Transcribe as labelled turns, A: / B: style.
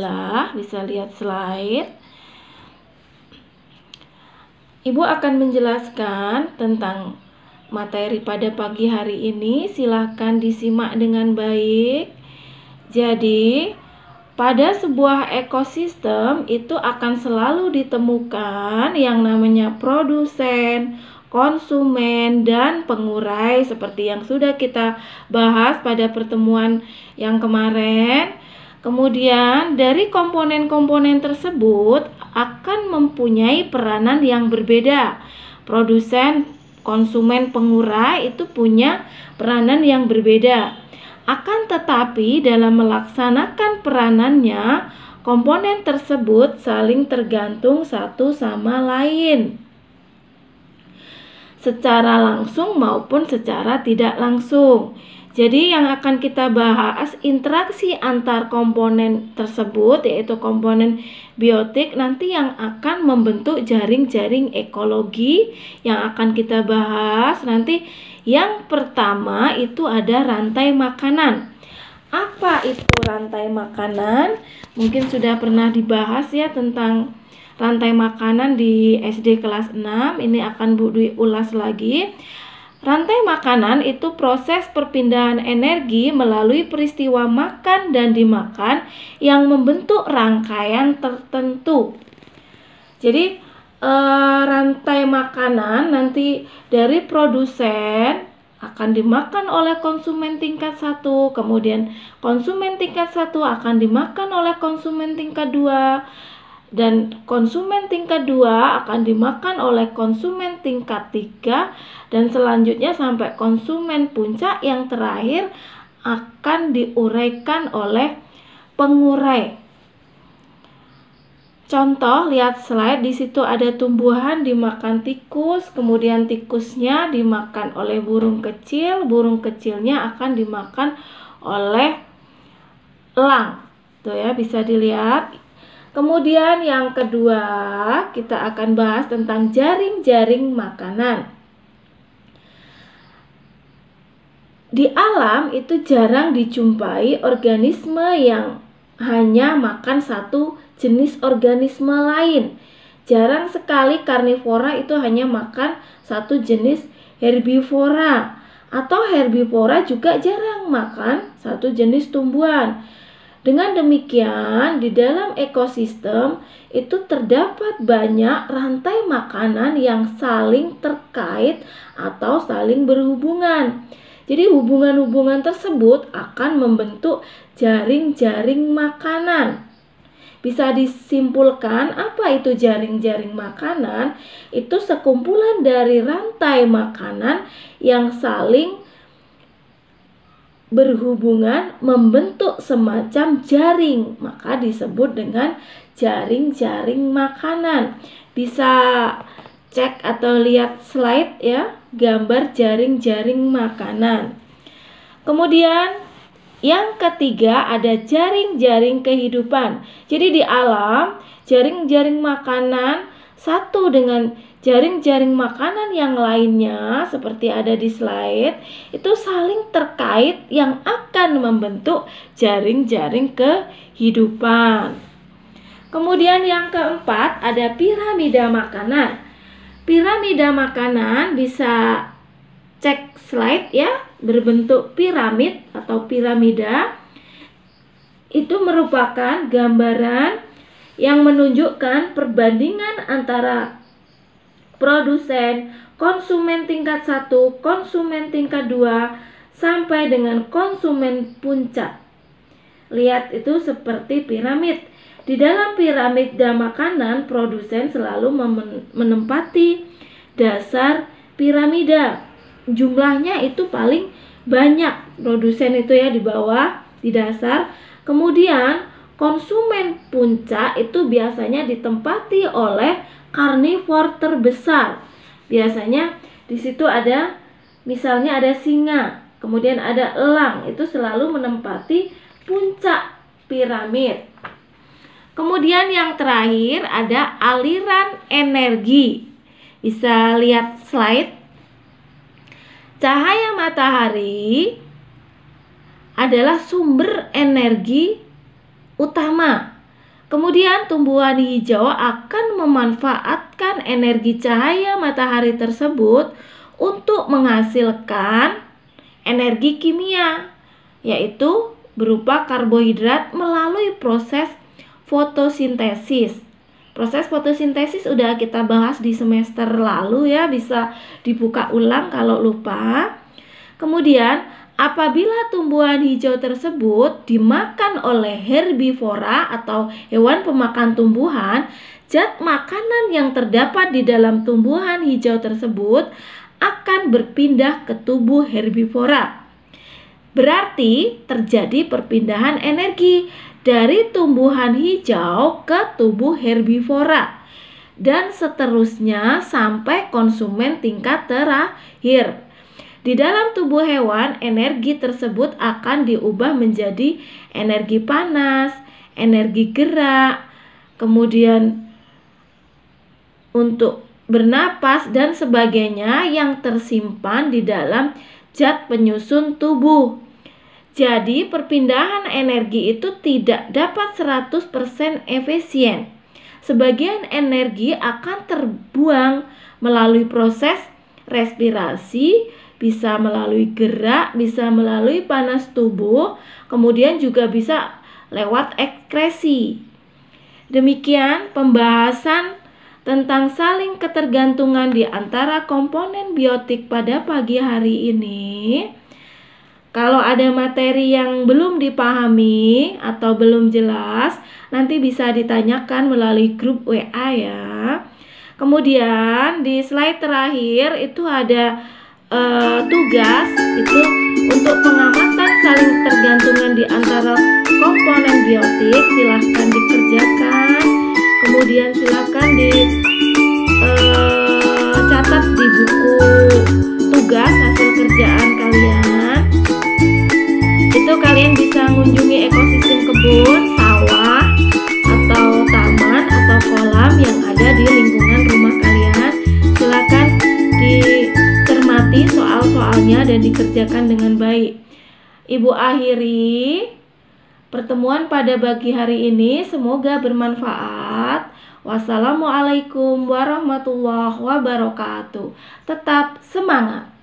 A: adalah, bisa lihat slide. Ibu akan menjelaskan tentang materi pada pagi hari ini. Silahkan disimak dengan baik. Jadi, pada sebuah ekosistem itu akan selalu ditemukan yang namanya produsen, konsumen, dan pengurai seperti yang sudah kita bahas pada pertemuan yang kemarin. Kemudian dari komponen-komponen tersebut akan mempunyai peranan yang berbeda. Produsen, konsumen, pengurai itu punya peranan yang berbeda. Akan tetapi dalam melaksanakan peranannya, komponen tersebut saling tergantung satu sama lain, secara langsung maupun secara tidak langsung. Jadi yang akan kita bahas interaksi antar komponen tersebut, yaitu komponen biotik nanti yang akan membentuk jaring-jaring ekologi yang akan kita bahas nanti. Yang pertama itu ada rantai makanan. Apa itu rantai makanan? Mungkin sudah pernah dibahas ya tentang rantai makanan di SD kelas 6. Ini akan Bu Dwi ulas lagi. Rantai makanan itu proses perpindahan energi melalui peristiwa makan dan dimakan yang membentuk rangkaian tertentu. Jadi rantai makanan nanti dari produsen akan dimakan oleh konsumen tingkat 1, kemudian konsumen tingkat 1 akan dimakan oleh konsumen tingkat 2, dan konsumen tingkat 2 akan dimakan oleh konsumen tingkat 3, dan selanjutnya sampai konsumen puncak yang terakhir akan diuraikan oleh pengurai. Contoh, lihat slide, di situ ada tumbuhan dimakan tikus, kemudian tikusnya dimakan oleh burung kecilnya akan dimakan oleh elang. Tuh ya, bisa dilihat. Kemudian yang kedua, kita akan bahas tentang jaring-jaring makanan. Di alam itu jarang dijumpai organisme yang hanya makan satu jenis organisme lain. Jarang sekali karnivora itu hanya makan satu jenis herbivora, atau herbivora juga jarang makan satu jenis tumbuhan. Dengan demikian, di dalam ekosistem itu terdapat banyak rantai makanan yang saling terkait atau saling berhubungan. Jadi hubungan-hubungan tersebut akan membentuk jaring-jaring makanan. Bisa disimpulkan apa itu jaring-jaring makanan? Itu sekumpulan dari rantai makanan yang saling berhubungan membentuk semacam jaring, maka disebut dengan jaring-jaring makanan. Bisa cek atau lihat slide ya, gambar jaring-jaring makanan. Kemudian yang ketiga ada jaring-jaring kehidupan. Jadi di alam, jaring-jaring makanan satu dengan jaring-jaring makanan yang lainnya seperti ada di slide itu saling terkait yang akan membentuk jaring-jaring kehidupan. Kemudian yang keempat ada piramida makanan. Piramida makanan bisa cek slide ya, berbentuk piramid atau piramida. Itu merupakan gambaran yang menunjukkan perbandingan antara produsen, konsumen tingkat 1, konsumen tingkat 2, sampai dengan konsumen puncak. Lihat itu seperti piramid. Di dalam piramida makanan, produsen selalu menempati dasar piramida. Jumlahnya itu paling banyak, produsen itu ya di bawah, di dasar. Kemudian konsumen puncak itu biasanya ditempati oleh karnivor terbesar. Biasanya di situ ada, misalnya ada singa, kemudian ada elang, itu selalu menempati puncak piramid. Kemudian yang terakhir ada aliran energi. Bisa lihat slide. Cahaya matahari adalah sumber energi utama. Kemudian tumbuhan hijau akan memanfaatkan energi cahaya matahari tersebut untuk menghasilkan energi kimia, yaitu berupa karbohidrat melalui proses fotosintesis. Proses fotosintesis udah kita bahas di semester lalu ya, bisa dibuka ulang kalau lupa. Kemudian apabila tumbuhan hijau tersebut dimakan oleh herbivora atau hewan pemakan tumbuhan, zat makanan yang terdapat di dalam tumbuhan hijau tersebut akan berpindah ke tubuh herbivora. Berarti terjadi perpindahan energi dari tumbuhan hijau ke tubuh herbivora dan seterusnya sampai konsumen tingkat terakhir. Di dalam tubuh hewan, energi tersebut akan diubah menjadi energi panas, energi gerak, kemudian untuk bernapas dan sebagainya yang tersimpan di dalam zat penyusun tubuh. Jadi perpindahan energi itu tidak dapat 100% efisien. Sebagian energi akan terbuang melalui proses respirasi, bisa melalui gerak, bisa melalui panas tubuh, kemudian juga bisa lewat ekskresi. Demikian pembahasan tentang saling ketergantungan di antara komponen biotik pada pagi hari ini. Kalau ada materi yang belum dipahami atau belum jelas, nanti bisa ditanyakan melalui grup WA ya. Kemudian di slide terakhir itu ada tugas itu untuk pengamatan saling tergantungan di antara komponen biotik. Silahkan dikerjakan, kemudian silahkan dicatat di buku tugas hasil kerjaan kalian. Itu kalian bisa mengunjungi ekosistem kebun, sawah, atau taman atau kolam yang ada di lingkungan rumah kalian. Silakan dicermati soal-soalnya dan dikerjakan dengan baik. Ibu akhiri pertemuan pada pagi hari ini, semoga bermanfaat. Wassalamualaikum warahmatullahi wabarakatuh. Tetap semangat.